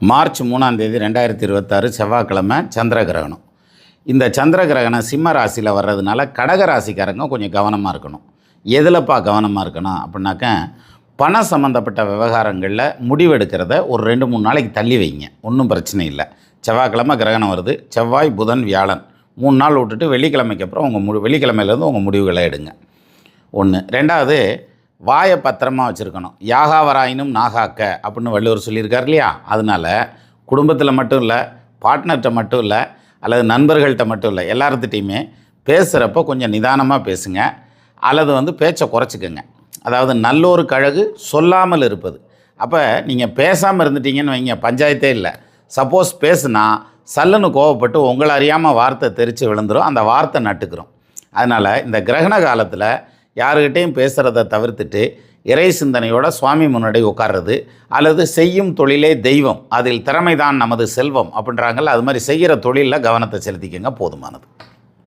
March 3ஆம் தேதி 2026 செவ்வாய்க்கிழமை சந்திர கிரகணம். இந்த சந்திர கிரகணம் சிம்ம ராசியில் வர்றதுனால கடக ராசிக்காரங்க கொஞ்சம் கவனமாக இருக்கணும். எதிலப்பா கவனமாக இருக்கணும் அப்படின்னாக்க, பணம் சம்மந்தப்பட்ட விவகாரங்களில் முடிவெடுக்கிறத ஒரு 2-3 நாளைக்கு தள்ளி வைங்க, ஒன்றும் பிரச்சனை இல்லை. செவ்வாய்க்கிழமை கிரகணம் வருது, செவ்வாய் புதன் வியாழன் 3 நாள் விட்டுட்டு வெள்ளிக்கிழமைக்கு அப்புறம் உங்கள் வெள்ளிக்கிழமையிலேருந்து உங்கள் முடிவுகளை எடுங்க. ஒன்று. ரெண்டாவது, வாயை பத்திரமாக வச்சுருக்கணும். யாகாவராயினும் நாகாக்க அப்படின்னு வள்ளுவர் சொல்லியிருக்கார் இல்லையா? அதனால் குடும்பத்தில் மட்டும் இல்லை, பார்ட்னர்கிட்ட மட்டும் இல்லை, அல்லது நண்பர்கள்ட்ட மட்டும் இல்லை, எல்லார்த்திட்டையுமே பேசுகிறப்போ கொஞ்சம் நிதானமாக பேசுங்க, அல்லது பேச்சை குறைச்சிக்கங்க. அதாவது நல்லோருக்கு அழகு சொல்லாமல் இருப்பது. அப்போ நீங்கள் பேசாமல் இருந்துட்டீங்கன்னு வைங்க, பஞ்சாயத்தே இல்லை. சப்போஸ் பேசுனா சல்லுன்னு கோவப்பட்டு உங்களை அறியாமல் வார்த்தை தெரித்து விழுந்துடும், அந்த வார்த்தை நட்டுக்கிறோம். அதனால் இந்த கிரகண காலத்தில் யாருக்கிட்டையும் பேசுகிறத தவிர்த்துட்டு இறை சிந்தனையோட சுவாமி முன்னாடி உட்கார்றது, அல்லது செய்யும் தொழிலே தெய்வம், அதில் திறமைதான் நமது செல்வம் அப்படின்றாங்கல்ல, அது மாதிரி செய்கிற தொழிலில் கவனத்தை செலுத்திக்கங்க, போதுமானது.